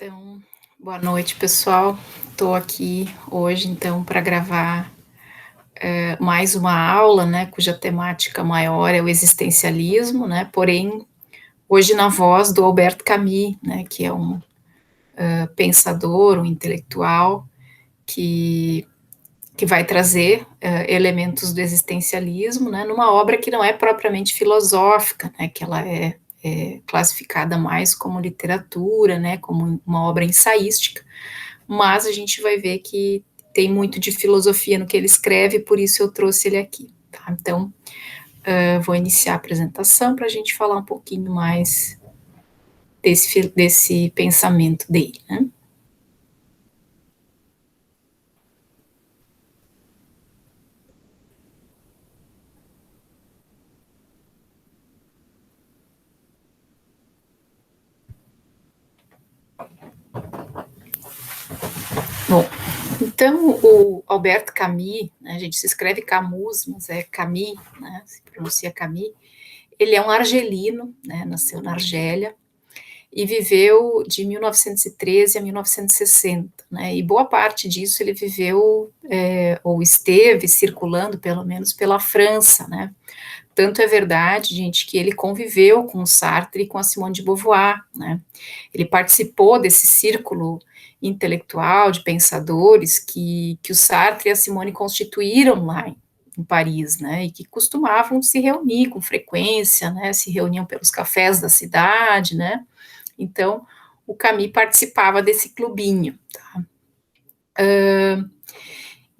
Então, boa noite, pessoal. Estou aqui hoje, então, para gravar mais uma aula, né, cuja temática maior é o existencialismo, né, porém, hoje na voz do Albert Camus, né, que é um pensador, um intelectual, que, que vai trazer elementos do existencialismo, né, numa obra que não é propriamente filosófica, né, que ela é classificada mais como literatura, né, como uma obra ensaística, mas a gente vai ver que tem muito de filosofia no que ele escreve, por isso eu trouxe ele aqui. Tá? Então, vou iniciar a apresentação para a gente falar um pouquinho mais desse pensamento dele. Né? Bom, então o Albert Camus, né, a gente se escreve Camus, mas é Camus, né, se pronuncia Camus, ele é um argelino, né, nasceu na Argélia, e viveu de 1913 a 1960, né? E boa parte disso ele viveu ou esteve circulando, pelo menos, pela França, né? Tanto é verdade, gente, que ele conviveu com Sartre e com a Simone de Beauvoir, né? Ele participou desse círculo intelectual de pensadores que o Sartre e a Simone constituíram lá em Paris, né? E que costumavam se reunir com frequência, né? Se reuniam pelos cafés da cidade, né? Então, o Camus participava desse clubinho. Tá?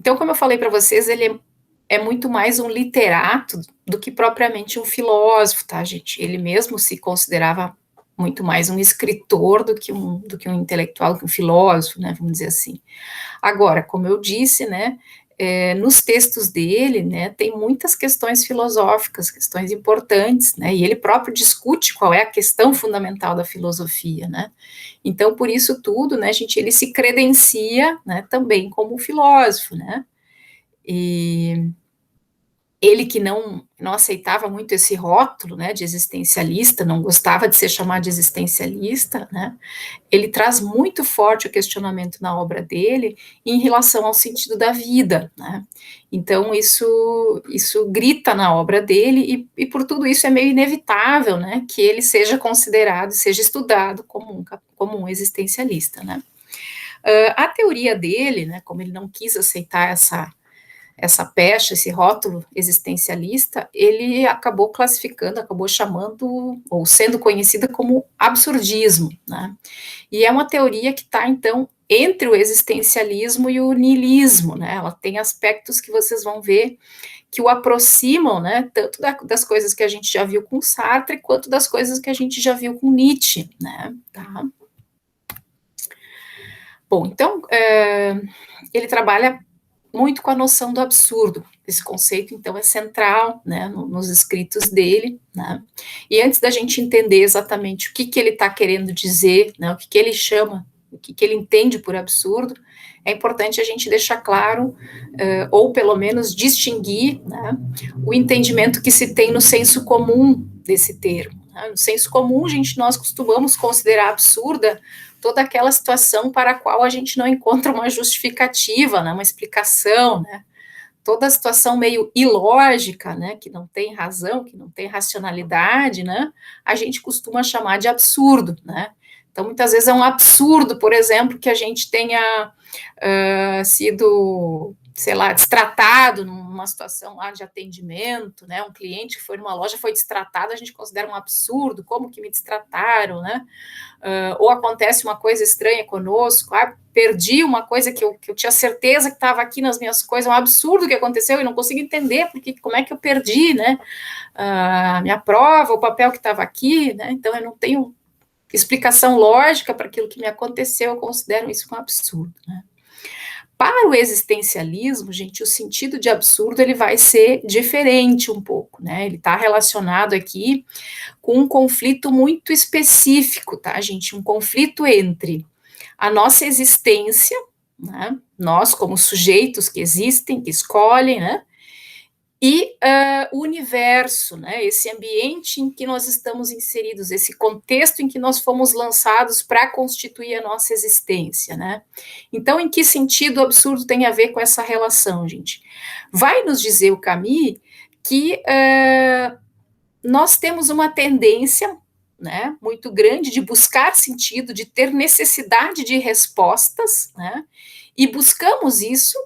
Então, como eu falei para vocês, ele é muito mais um literato do que propriamente um filósofo, tá, gente? Ele mesmo se considerava muito mais um escritor do que um intelectual, que um filósofo, né, vamos dizer assim. Agora, como eu disse, né, nos textos dele, né, tem muitas questões filosóficas, questões importantes, né, e ele próprio discute qual é a questão fundamental da filosofia, né. Então, por isso tudo, né, gente, ele se credencia, né, também como filósofo, né. E ele que não aceitava muito esse rótulo, né, de existencialista, não gostava de ser chamado de existencialista, né, ele traz muito forte o questionamento na obra dele em relação ao sentido da vida, né, então isso grita na obra dele e por tudo isso é meio inevitável, né, que ele seja considerado, seja estudado como um existencialista, né. A teoria dele, né, como ele não quis aceitar essa pecha, esse rótulo existencialista, ele acabou classificando, acabou chamando, ou sendo conhecida como absurdismo, né? E é uma teoria que está, então, entre o existencialismo e o niilismo, né? Ela tem aspectos que vocês vão ver que o aproximam, né? Tanto das coisas que a gente já viu com Sartre, quanto das coisas que a gente já viu com Nietzsche, né? Tá? Bom, então, ele trabalha muito com a noção do absurdo. Esse conceito, então, é central, né, nos escritos dele, né, e antes da gente entender exatamente o que ele está querendo dizer, né, o que ele chama, o que ele entende por absurdo, é importante a gente deixar claro, ou pelo menos distinguir, né, o entendimento que se tem no senso comum desse termo. Né. No senso comum, nós costumamos considerar absurda toda aquela situação para a qual a gente não encontra uma justificativa, né, uma explicação, né, toda a situação meio ilógica, né, que não tem razão, que não tem racionalidade, né, a gente costuma chamar de absurdo, né. Então, muitas vezes é um absurdo, por exemplo, que a gente tenha sido, sei lá, destratado numa situação lá de atendimento, né, um cliente que foi numa loja foi destratado, a gente considera um absurdo, como que me destrataram, né, ou acontece uma coisa estranha conosco, perdi uma coisa que eu tinha certeza que estava aqui nas minhas coisas, é um absurdo que aconteceu e não consigo entender porque, como é que eu perdi, né, a minha prova, o papel que estava aqui, né, então eu não tenho explicação lógica para aquilo que me aconteceu, eu considero isso um absurdo, né. Para o existencialismo, gente, o sentido de absurdo ele vai ser diferente um pouco, né, ele está relacionado aqui com um conflito muito específico, tá, gente? Um conflito entre a nossa existência, né? Nós como sujeitos que existem, que escolhem, né? e o universo, né, esse ambiente em que nós estamos inseridos, esse contexto em que nós fomos lançados para constituir a nossa existência, né? Então, em que sentido o absurdo tem a ver com essa relação, gente? Vai nos dizer o Camus que nós temos uma tendência, né, muito grande de buscar sentido, de ter necessidade de respostas, né, e buscamos isso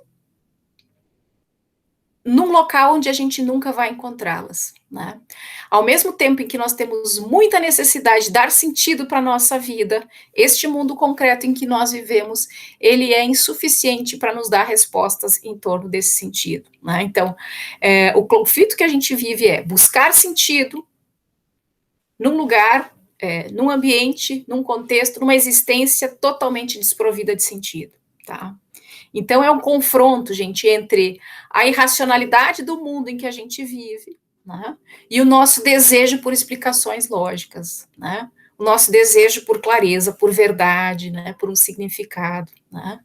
num local onde a gente nunca vai encontrá-las, né? Ao mesmo tempo em que nós temos muita necessidade de dar sentido para a nossa vida, este mundo concreto em que nós vivemos, ele é insuficiente para nos dar respostas em torno desse sentido, né? Então, o conflito que a gente vive é buscar sentido num lugar, num ambiente, num contexto, numa existência totalmente desprovida de sentido, tá? Então é um confronto, gente, entre a irracionalidade do mundo em que a gente vive, né, e o nosso desejo por explicações lógicas, né, o nosso desejo por clareza, por verdade, né, por um significado, né.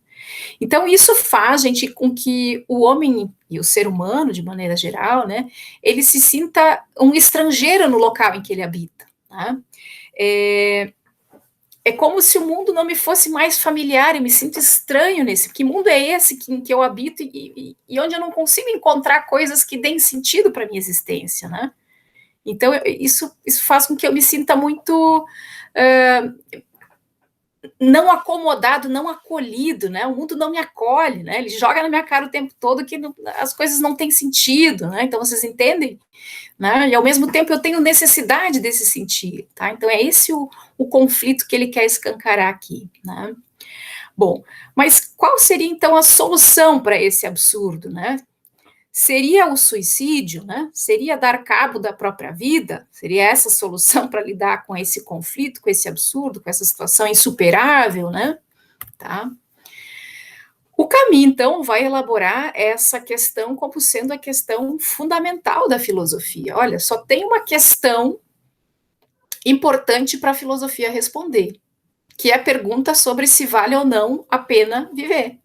Então isso faz, gente, com que o homem e o ser humano, de maneira geral, né, ele se sinta um estrangeiro no local em que ele habita, né. É como se o mundo não me fosse mais familiar, eu me sinto estranho nesse. Que mundo é esse em que eu habito e onde eu não consigo encontrar coisas que deem sentido para a minha existência, né? Então, isso faz com que eu me sinta muito não acomodado, não acolhido, né? O mundo não me acolhe, né? Ele joga na minha cara o tempo todo que as coisas não têm sentido, né? Então, vocês entendem? Né? E ao mesmo tempo eu tenho necessidade desse sentido, tá? Então é esse o conflito que ele quer escancarar aqui, né? Bom, mas qual seria então a solução para esse absurdo, né? Seria o suicídio, né? Seria dar cabo da própria vida? Seria essa a solução para lidar com esse conflito, com esse absurdo, com essa situação insuperável, né? Tá? O Camus, então, vai elaborar essa questão como sendo a questão fundamental da filosofia. Olha, só tem uma questão importante para a filosofia responder, que é a pergunta sobre se vale ou não a pena viver.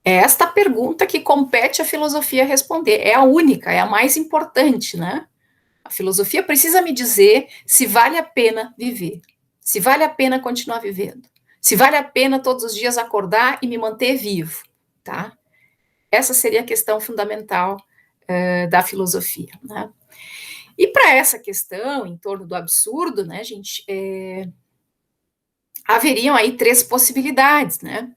É esta pergunta que compete à filosofia responder. É a única, é a mais importante, né? A filosofia precisa me dizer se vale a pena viver, se vale a pena continuar vivendo, se vale a pena todos os dias acordar e me manter vivo, tá? Essa seria a questão fundamental da filosofia, né? E para essa questão, em torno do absurdo, né, gente, haveriam aí 3 possibilidades, né?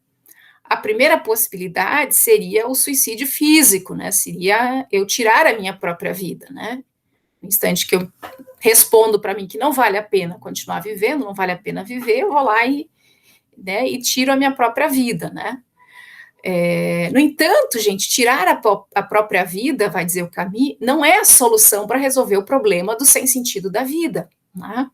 A primeira possibilidade seria o suicídio físico, né? Seria eu tirar a minha própria vida, né? No instante que eu respondo para mim que não vale a pena continuar vivendo, não vale a pena viver, eu vou lá e tiro a minha própria vida, né? No entanto, gente, tirar a própria vida, vai dizer o Camus, não é a solução para resolver o problema do sem sentido da vida, né?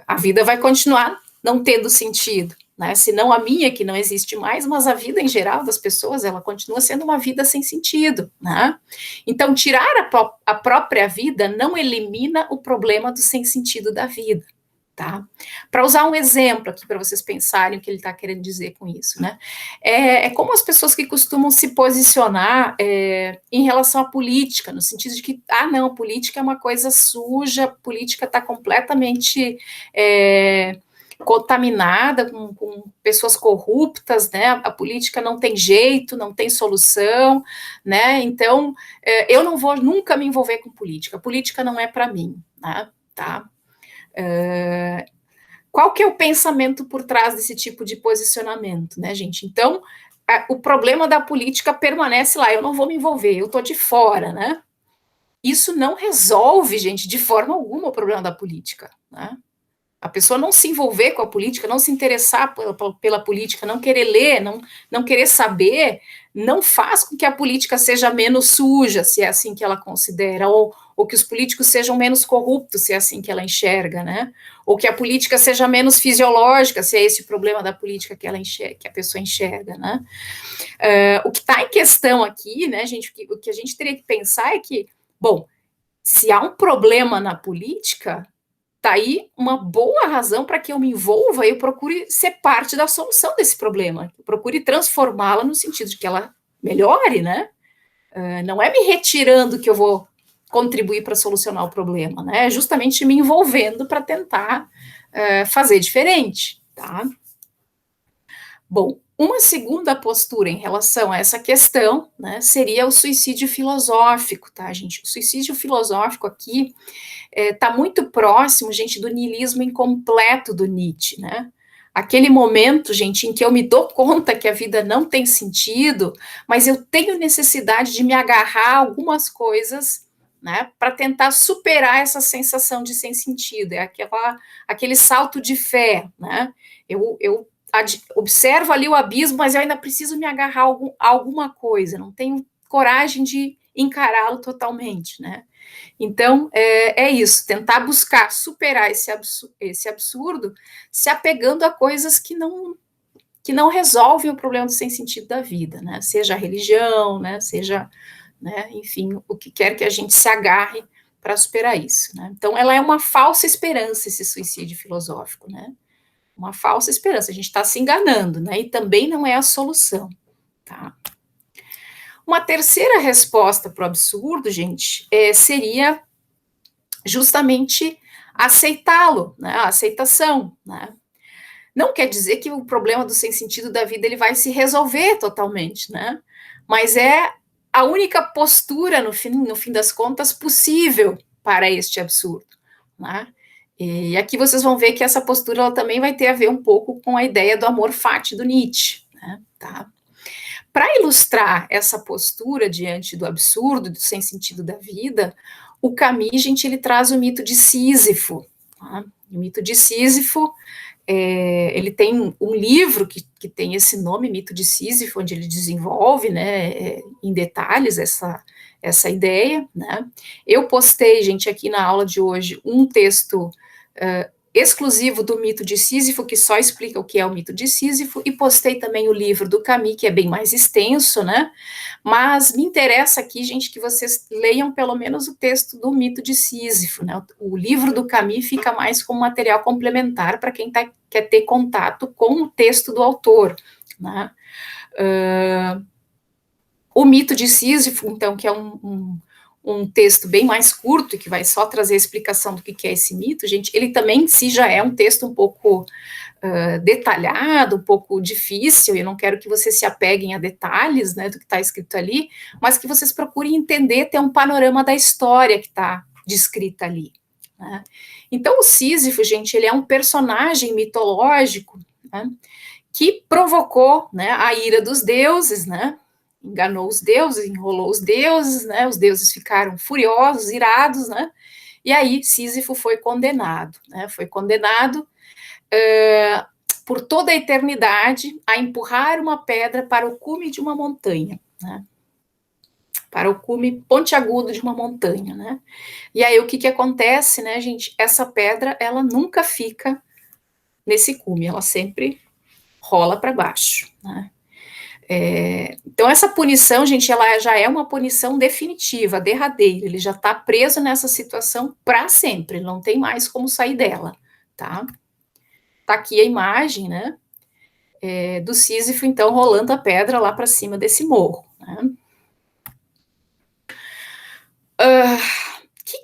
A vida vai continuar não tendo sentido, né? Se não a minha, que não existe mais, mas a vida em geral das pessoas, ela continua sendo uma vida sem sentido, né? Então, tirar a própria vida não elimina o problema do sem sentido da vida, tá? Para usar um exemplo aqui, para vocês pensarem o que ele está querendo dizer com isso, né? É como as pessoas que costumam se posicionar em relação à política, no sentido de que, não, a política é uma coisa suja, a política está completamente contaminada com pessoas corruptas, né? A política não tem jeito, não tem solução, né? Então, eu não vou nunca me envolver com política. A política não é para mim, né? Tá? Qual que é o pensamento por trás desse tipo de posicionamento, né, gente? Então, o problema da política permanece lá, eu não vou me envolver, eu estou de fora, né? Isso não resolve, gente, de forma alguma o problema da política, né? A pessoa não se envolver com a política, não se interessar pela política, não querer ler, não querer saber, não faz com que a política seja menos suja, se é assim que ela considera, ou que os políticos sejam menos corruptos, se é assim que ela enxerga, né? Ou que a política seja menos fisiológica, se é esse o problema da política que que a pessoa enxerga, né? O que está em questão aqui, né, gente, o que a gente teria que pensar é que, bom, se há um problema na política, tá aí uma boa razão para que eu me envolva e eu procure ser parte da solução desse problema, eu procure transformá-la no sentido de que ela melhore, né? Não é me retirando que eu vou contribuir para solucionar o problema, né? É justamente me envolvendo para tentar fazer diferente, tá? Bom, uma segunda postura em relação a essa questão, né, seria o suicídio filosófico, tá, gente? O suicídio filosófico aqui está muito próximo, gente, do niilismo incompleto do Nietzsche, né? Aquele momento, gente, em que eu me dou conta que a vida não tem sentido, mas eu tenho necessidade de me agarrar a algumas coisas, né, para tentar superar essa sensação de sem sentido. É aquele salto de fé, né? Eu observo ali o abismo, mas eu ainda preciso me agarrar a alguma coisa, não tenho coragem de encará-lo totalmente, né? Então, é isso, tentar buscar superar esse absurdo, se apegando a coisas que não resolvem o problema do sem sentido da vida, né? Seja a religião, né? Seja, né? Enfim, o que quer que a gente se agarre para superar isso, né? Então, ela é uma falsa esperança, esse suicídio filosófico, né? Uma falsa esperança, a gente está se enganando, né? E também não é a solução, tá? Uma terceira resposta para o absurdo, gente, seria justamente aceitá-lo, né? A aceitação, né? Não quer dizer que o problema do sem sentido da vida ele vai se resolver totalmente, né? Mas é a única postura, no fim das contas, possível para este absurdo, né? E aqui vocês vão ver que essa postura ela também vai ter a ver um pouco com a ideia do amor fati do Nietzsche, né? Tá? Para ilustrar essa postura diante do absurdo, do sem sentido da vida, o Camus, gente, ele traz o mito de Sísifo. Tá? O mito de Sísifo, ele tem um livro que tem esse nome, Mito de Sísifo, onde ele desenvolve, né, em detalhes essa ideia, né? Eu postei, gente, aqui na aula de hoje, um texto exclusivo do mito de Sísifo, que só explica o que é o mito de Sísifo, e postei também o livro do Camus, que é bem mais extenso, né? Mas me interessa aqui, gente, que vocês leiam pelo menos o texto do mito de Sísifo, né? O livro do Camus fica mais como material complementar para quem quer ter contato com o texto do autor, né? O mito de Sísifo, então, que é um texto bem mais curto, que vai só trazer a explicação do que é esse mito, gente, ele também em si já é um texto um pouco detalhado, um pouco difícil, eu não quero que vocês se apeguem a detalhes, né, do que está escrito ali, mas que vocês procurem entender, ter um panorama da história que está descrita ali, né? Então, o Sísifo, gente, ele é um personagem mitológico, né, que provocou, né, a ira dos deuses, né, enganou os deuses, enrolou os deuses ficaram furiosos, irados, né, e aí Sísifo foi condenado, né, por toda a eternidade a empurrar uma pedra para o cume de uma montanha, né, para o cume pontiagudo de uma montanha, né, e aí o que acontece, né, gente, essa pedra, ela nunca fica nesse cume, ela sempre rola para baixo, né. Então, essa punição, gente, ela já é uma punição definitiva, derradeira. Ele já está preso nessa situação para sempre, não tem mais como sair dela, tá? Tá aqui a imagem, né? Do Sísifo, então, rolando a pedra lá para cima desse morro, né?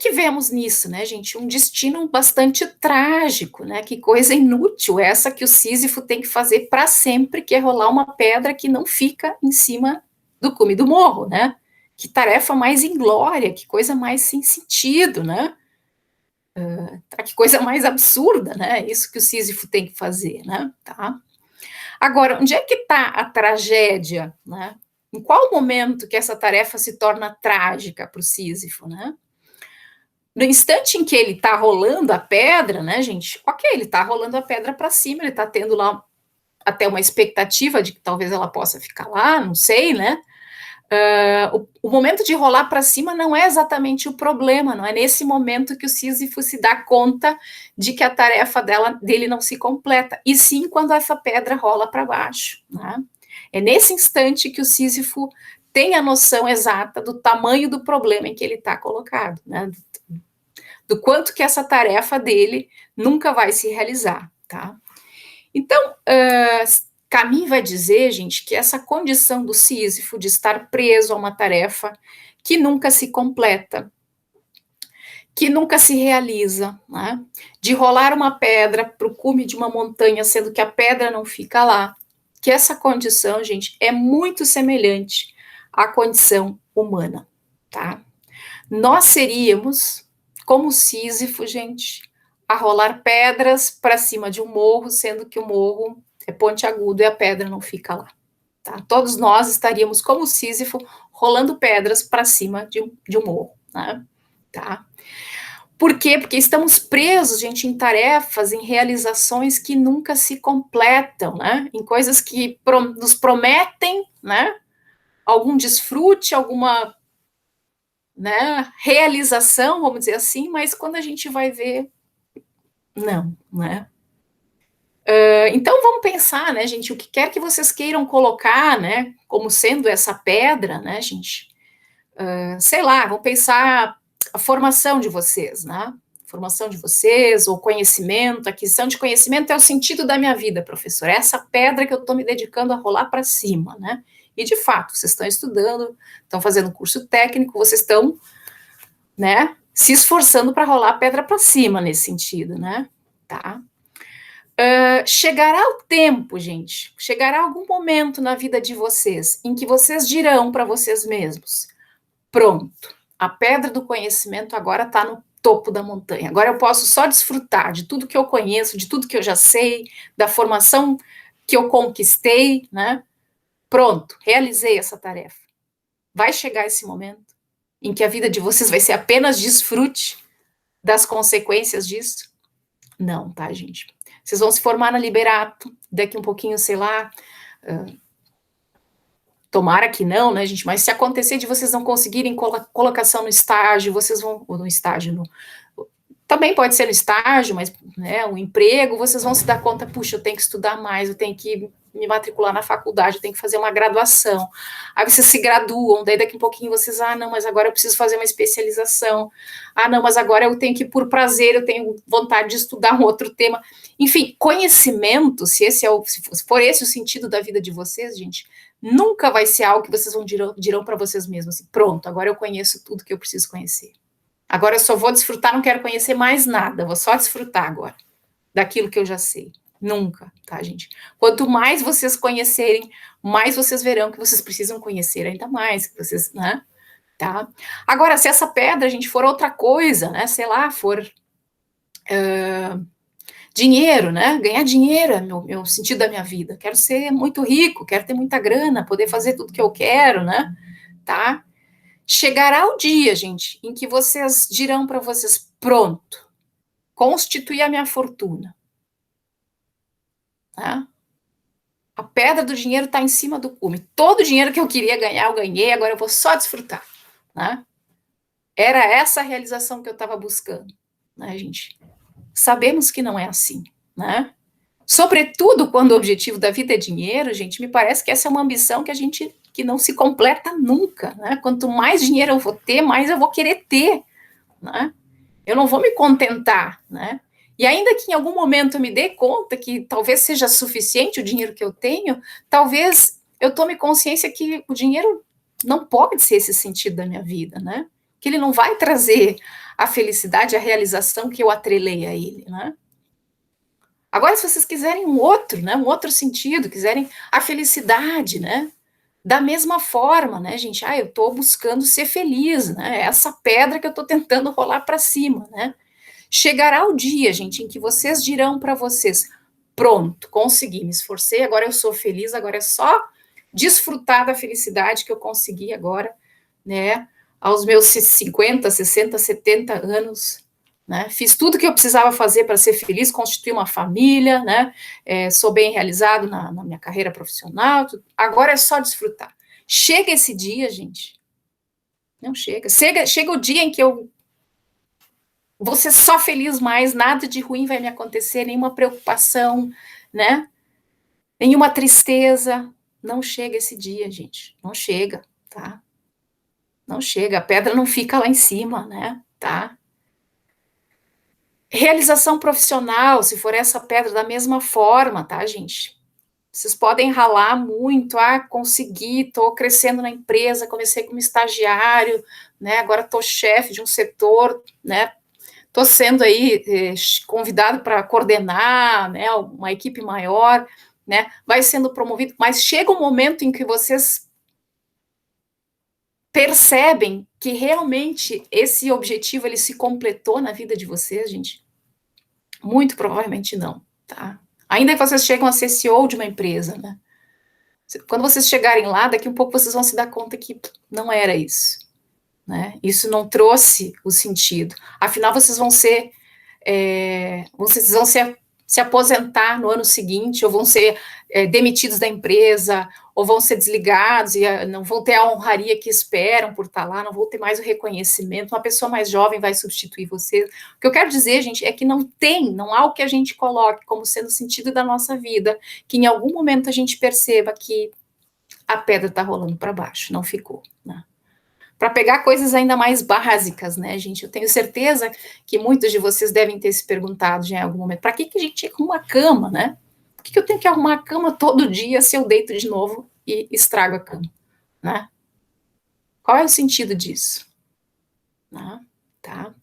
Que vemos nisso, né, gente? Um destino bastante trágico, né? Que coisa inútil essa que o Sísifo tem que fazer para sempre, que é rolar uma pedra que não fica em cima do cume do morro, né? Que tarefa mais inglória, que coisa mais sem sentido, né? Que coisa mais absurda, né? Isso que o Sísifo tem que fazer, né? Tá? Agora, onde é que está a tragédia, né? Em qual momento que essa tarefa se torna trágica para o Sísifo, né? No instante em que ele está rolando a pedra, né, gente? Ok, ele está rolando a pedra para cima, ele está tendo lá até uma expectativa de que talvez ela possa ficar lá, não sei, né? O momento de rolar para cima não é exatamente o problema, não é nesse momento que o Sísifo se dá conta de que a tarefa dele não se completa, e sim quando essa pedra rola para baixo, né? É nesse instante que o Sísifo tem a noção exata do tamanho do problema em que ele está colocado, né? Do quanto que essa tarefa dele nunca vai se realizar, tá? Então, Camus vai dizer, gente, que essa condição do Sísifo de estar preso a uma tarefa que nunca se completa, que nunca se realiza, né? De rolar uma pedra para o cume de uma montanha, sendo que a pedra não fica lá, que essa condição, gente, é muito semelhante à condição humana, tá? Nós seríamos como Sísifo, gente, a rolar pedras para cima de um morro, sendo que o morro é pontiagudo e a pedra não fica lá. Tá? Todos nós estaríamos como Sísifo rolando pedras para cima de um morro. Né? Tá? Por quê? Porque estamos presos, gente, em tarefas, em realizações que nunca se completam, né? Em coisas que nos prometem, né? Algum desfrute, alguma, né, realização, vamos dizer assim, mas quando a gente vai ver, não, né? Então vamos pensar, né, gente, o que quer que vocês queiram colocar, né, como sendo essa pedra, né, gente, sei lá, vamos pensar a formação de vocês, né, formação de vocês, ou conhecimento, aquisição de conhecimento é o sentido da minha vida, professor, é essa pedra que eu estou me dedicando a rolar para cima, né, e de fato, vocês estão estudando, estão fazendo curso técnico, vocês estão, né, se esforçando para rolar a pedra para cima nesse sentido, né, tá? Chegará o tempo, gente, chegará algum momento na vida de vocês em que vocês dirão para vocês mesmos: pronto, a pedra do conhecimento agora está no topo da montanha, agora eu posso só desfrutar de tudo que eu conheço, de tudo que eu já sei, da formação que eu conquistei, né? Pronto, realizei essa tarefa. Vai chegar esse momento em que a vida de vocês vai ser apenas desfrute das consequências disso? Não, tá, gente? Vocês vão se formar na Liberato, daqui um pouquinho, sei lá, tomara que não, né, gente? Mas se acontecer de vocês não conseguirem colocação no estágio, vocês vão, ou no estágio, também pode ser no estágio, mas, né, o emprego, vocês vão se dar conta, puxa, eu tenho que estudar mais, eu tenho que me matricular na faculdade, eu tenho que fazer uma graduação. Aí vocês se graduam, daí daqui um pouquinho vocês, não, mas agora eu preciso fazer uma especialização. Não, mas agora eu tenho que, por prazer, eu tenho vontade de estudar um outro tema. Enfim, conhecimento, se for esse o sentido da vida de vocês, gente, nunca vai ser algo que vocês dirão para vocês mesmos, assim, pronto, agora eu conheço tudo que eu preciso conhecer. Agora eu só vou desfrutar, não quero conhecer mais nada, vou só desfrutar agora daquilo que eu já sei. Nunca, tá, gente? Quanto mais vocês conhecerem, mais vocês verão que vocês precisam conhecer ainda mais, que vocês, né? Tá? Agora, se essa pedra, gente, for outra coisa, né? Sei lá, for dinheiro, né? Ganhar dinheiro é meu sentido da minha vida. Quero ser muito rico, quero ter muita grana, poder fazer tudo que eu quero, né? Tá? Chegará o dia, gente, em que vocês dirão para vocês: pronto, constitui a minha fortuna. Tá? A pedra do dinheiro está em cima do cume. Todo o dinheiro que eu queria ganhar, eu ganhei, agora eu vou só desfrutar. Né? Era essa a realização que eu estava buscando. Né, gente? Sabemos que não é assim. Né? Sobretudo quando o objetivo da vida é dinheiro, gente, me parece que essa é uma ambição que não se completa nunca. Né? Quanto mais dinheiro eu vou ter, mais eu vou querer ter. Né? Eu não vou me contentar, né? E ainda que em algum momento eu me dê conta que talvez seja suficiente o dinheiro que eu tenho, talvez eu tome consciência que o dinheiro não pode ser esse sentido da minha vida, né? Que ele não vai trazer a felicidade, a realização que eu atrelei a ele, né? Agora, se vocês quiserem um outro, né? Um outro sentido, quiserem a felicidade, né? Da mesma forma, né, gente? Eu estou buscando ser feliz, né? Essa pedra que eu estou tentando rolar para cima, né? Chegará o dia, gente, em que vocês dirão para vocês: pronto, consegui, me esforcei, agora eu sou feliz, agora é só desfrutar da felicidade que eu consegui agora, né? Aos meus 50, 60, 70 anos, né? Fiz tudo que eu precisava fazer para ser feliz, constituir uma família, né? Sou bem realizado na minha carreira profissional, agora é só desfrutar. Chega esse dia, gente. Não chega. Chega o dia em que eu vou ser só feliz mais, nada de ruim vai me acontecer, nenhuma preocupação, né? Nenhuma tristeza. Não chega esse dia, gente. Não chega, tá? Não chega. A pedra não fica lá em cima, né? Tá? Realização profissional, se for essa pedra, da mesma forma, tá, gente? Vocês podem ralar muito, consegui, estou crescendo na empresa, comecei como estagiário, né, agora estou chefe de um setor, né, estou sendo aí convidado para coordenar, né, uma equipe maior, né, vai sendo promovido, mas chega um momento em que vocês percebem que realmente esse objetivo ele se completou na vida de vocês, gente? Muito provavelmente não, tá? Ainda que vocês chegam a ser CEO de uma empresa, né? Quando vocês chegarem lá, daqui um pouco vocês vão se dar conta que não era isso, né? Isso não trouxe o sentido. Afinal, vocês vão ser, vocês vão se aposentar no ano seguinte, ou vão ser demitidos da empresa, ou vão ser desligados e não vão ter a honraria que esperam por estar lá, não vão ter mais o reconhecimento, uma pessoa mais jovem vai substituir você. O que eu quero dizer, gente, é que não há o que a gente coloque como sendo o sentido da nossa vida, que em algum momento a gente perceba que a pedra está rolando para baixo, não ficou, né? Para pegar coisas ainda mais básicas, né, gente? Eu tenho certeza que muitos de vocês devem ter se perguntado já em algum momento, para que a gente arruma uma cama, né? Por que eu tenho que arrumar a cama todo dia se eu deito de novo e estrago a cama, né? Qual é o sentido disso? Né? Tá?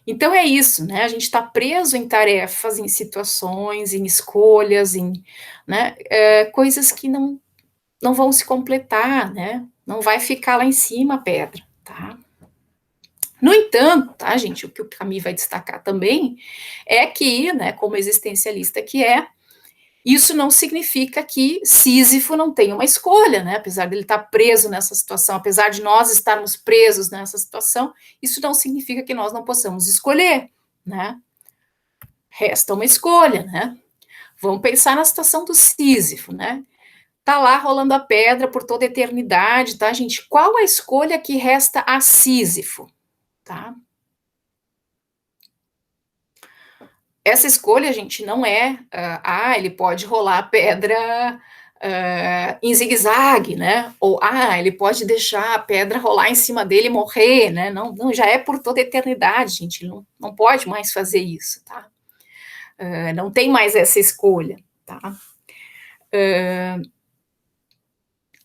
Então é isso, né? A gente está preso em tarefas, em situações, em escolhas, né, coisas que não vão se completar, né? Não vai ficar lá em cima a pedra, tá? No entanto, tá, gente, o que o Camus vai destacar também é que, né, como existencialista que isso não significa que Sísifo não tenha uma escolha, né? Apesar dele estar preso nessa situação, apesar de nós estarmos presos nessa situação, isso não significa que nós não possamos escolher, né? Resta uma escolha, né? Vamos pensar na situação do Sísifo, né? Tá lá rolando a pedra por toda a eternidade, tá, gente? Qual a escolha que resta a Sísifo, tá? Essa escolha, gente, não é, ele pode rolar a pedra em zigue-zague, né? Ou, ele pode deixar a pedra rolar em cima dele e morrer, né? Não, não, já é por toda a eternidade, gente, não pode mais fazer isso, tá? Não tem mais essa escolha, tá?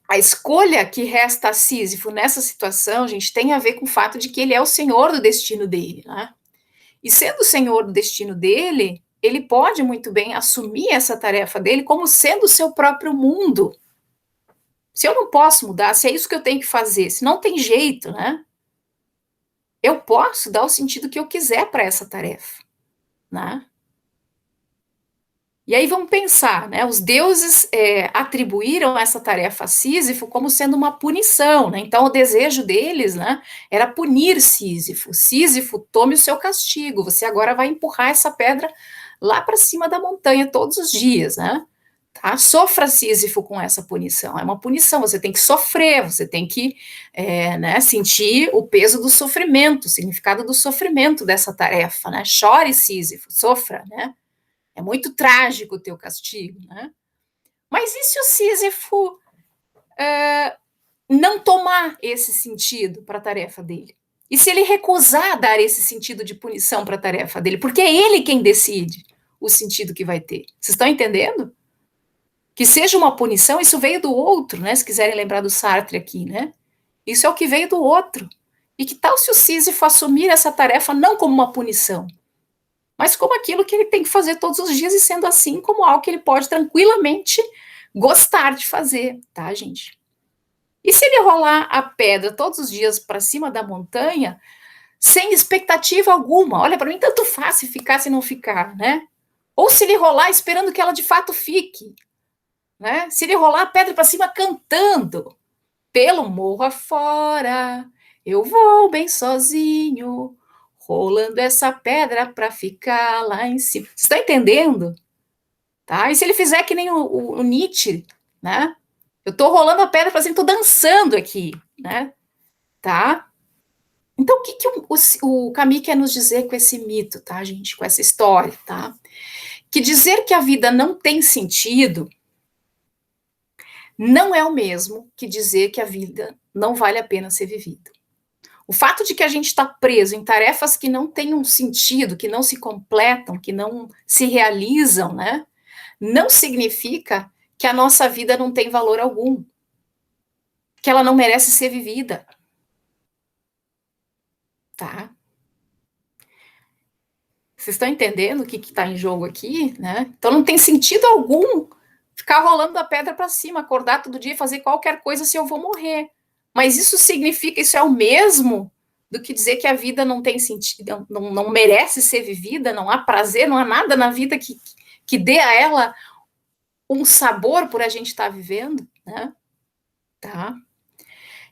A escolha que resta a Sísifo nessa situação, gente, tem a ver com o fato de que ele é o senhor do destino dele, né? E sendo o senhor do destino dele, ele pode muito bem assumir essa tarefa dele como sendo o seu próprio mundo. Se eu não posso mudar, se é isso que eu tenho que fazer, se não tem jeito, né? Eu posso dar o sentido que eu quiser para essa tarefa, né? E aí vamos pensar, né? Os deuses atribuíram essa tarefa a Sísifo como sendo uma punição, né? Então o desejo deles, né, era punir Sísifo. Sísifo, tome o seu castigo. Você agora vai empurrar essa pedra lá para cima da montanha todos os dias, né? Tá? Sofra Sísifo com essa punição. É uma punição. Você tem que sofrer. Você tem que, né, sentir o peso do sofrimento, o significado do sofrimento dessa tarefa, né? Chore Sísifo, sofra, né? É muito trágico o teu castigo, né? Mas e se o Sísifo não tomar esse sentido para a tarefa dele? E se ele recusar dar esse sentido de punição para a tarefa dele? Porque é ele quem decide o sentido que vai ter. Vocês estão entendendo? Que seja uma punição, isso veio do outro, né? Se quiserem lembrar do Sartre aqui, né? Isso é o que veio do outro. E que tal se o Sísifo assumir essa tarefa não como uma punição, mas como aquilo que ele tem que fazer todos os dias, e sendo assim, como algo que ele pode tranquilamente gostar de fazer, tá, gente? E se ele rolar a pedra todos os dias para cima da montanha, sem expectativa alguma? Olha, para mim, tanto faz se ficar, se não ficar, né? Ou se ele rolar esperando que ela de fato fique, né? Se ele rolar a pedra para cima cantando, pelo morro afora, eu vou bem sozinho, rolando essa pedra para ficar lá em cima. Você está entendendo? Tá? E se ele fizer que nem o Nietzsche, né? Eu estou rolando a pedra para cima, estou dançando aqui, né? Tá? Então, o que o Camus quer nos dizer com esse mito, tá, gente? Com essa história, tá? Que dizer que a vida não tem sentido não é o mesmo que dizer que a vida não vale a pena ser vivida. O fato de que a gente está preso em tarefas que não têm um sentido, que não se completam, que não se realizam, né? Não significa que a nossa vida não tem valor algum, que ela não merece ser vivida, tá? Vocês estão entendendo o que está em jogo aqui, né? Então não tem sentido algum ficar rolando da pedra para cima, acordar todo dia e fazer qualquer coisa se eu vou morrer. Mas isso significa, isso é o mesmo do que dizer que a vida não tem sentido, não merece ser vivida, não há prazer, não há nada na vida que dê a ela um sabor por a gente estar vivendo, né? Tá?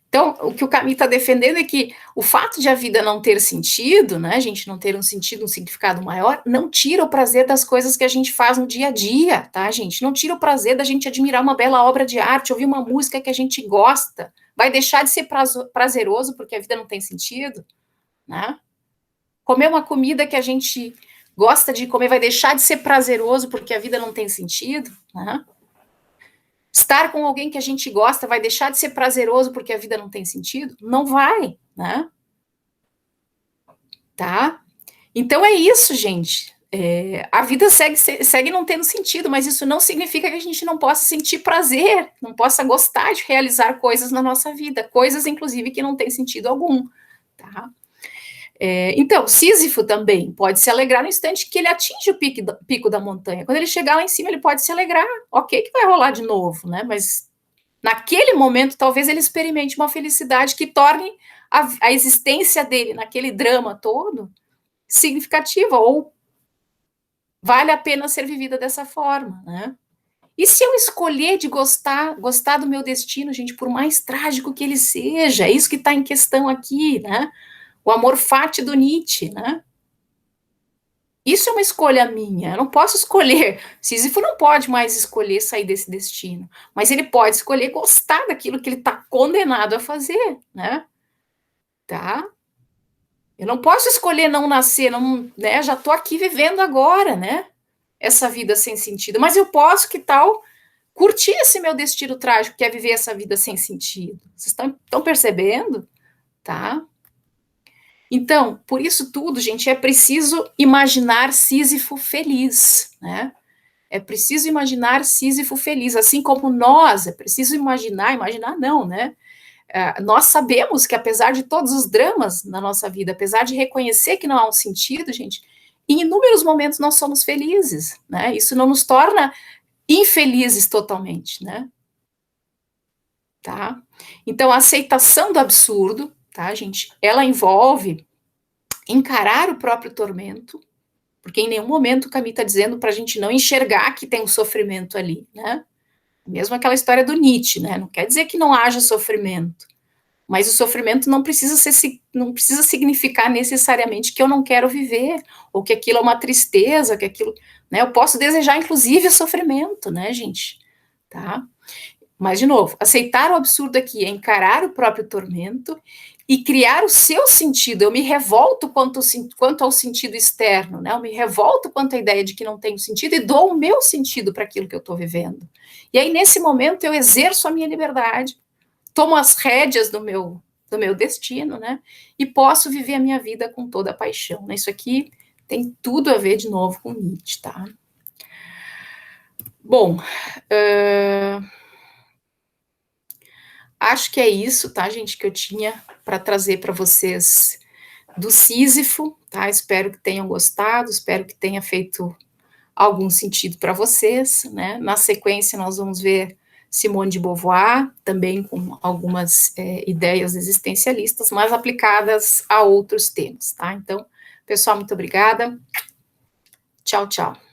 Então, o que o Camus está defendendo é que o fato de a vida não ter sentido, né, a gente não ter um sentido, um significado maior, não tira o prazer das coisas que a gente faz no dia a dia, tá, gente? Não tira o prazer da gente admirar uma bela obra de arte, ouvir uma música que a gente gosta. Vai deixar de ser prazeroso porque a vida não tem sentido, né? Comer uma comida que a gente gosta de comer vai deixar de ser prazeroso porque a vida não tem sentido, né? Estar com alguém que a gente gosta vai deixar de ser prazeroso porque a vida não tem sentido? Não vai, né? Tá? Então é isso, gente. A vida segue não tendo sentido, mas isso não significa que a gente não possa sentir prazer, não possa gostar de realizar coisas na nossa vida, coisas, inclusive, que não têm sentido algum, tá? Então, Sísifo também pode se alegrar no instante que ele atinge o pico da montanha. Quando ele chegar lá em cima, ele pode se alegrar. Ok, que vai rolar de novo, né? Mas naquele momento, talvez ele experimente uma felicidade que torne a existência dele naquele drama todo significativa, ou vale a pena ser vivida dessa forma, né? E se eu escolher de gostar do meu destino, gente, por mais trágico que ele seja, é isso que está em questão aqui, né? O amor fati do Nietzsche, né? Isso é uma escolha minha, eu não posso escolher. Sísifo não pode mais escolher sair desse destino, mas ele pode escolher gostar daquilo que ele está condenado a fazer, né? Tá? Eu não posso escolher não nascer, não, né? Já estou aqui vivendo agora, né? Essa vida sem sentido, mas eu posso, que tal, curtir esse meu destino trágico, que é viver essa vida sem sentido. Vocês estão percebendo? Tá? Então, por isso tudo, gente, é preciso imaginar Sísifo feliz, né? É preciso imaginar Sísifo feliz, assim como nós, é preciso imaginar não, né? Nós sabemos que apesar de todos os dramas na nossa vida, apesar de reconhecer que não há um sentido, gente, em inúmeros momentos nós somos felizes, né? Isso não nos torna infelizes totalmente, né? Tá? Então, a aceitação do absurdo, tá, gente? Ela envolve encarar o próprio tormento, porque em nenhum momento o Camus está dizendo para a gente não enxergar que tem um sofrimento ali, né? Mesmo aquela história do Nietzsche, né? Não quer dizer que não haja sofrimento, mas o sofrimento não precisa significar necessariamente que eu não quero viver, ou que aquilo é uma tristeza, que aquilo, né? Eu posso desejar, inclusive, o sofrimento, né, gente? Tá? Mas, de novo, aceitar o absurdo aqui é encarar o próprio tormento e criar o seu sentido. Eu me revolto quanto ao sentido externo, né? Eu me revolto quanto à ideia de que não tem sentido e dou o meu sentido para aquilo que eu estou vivendo. E aí, nesse momento, eu exerço a minha liberdade, tomo as rédeas do meu destino, né? E posso viver a minha vida com toda a paixão. Né? Isso aqui tem tudo a ver, de novo, com Nietzsche, tá? Bom, acho que é isso, tá, gente, que eu tinha para trazer para vocês do Sísifo, tá? Espero que tenham gostado, espero que tenha feito algum sentido para vocês, né? Na sequência, nós vamos ver Simone de Beauvoir, também com algumas ideias existencialistas, mas aplicadas a outros temas, tá? Então, pessoal, muito obrigada. Tchau, tchau.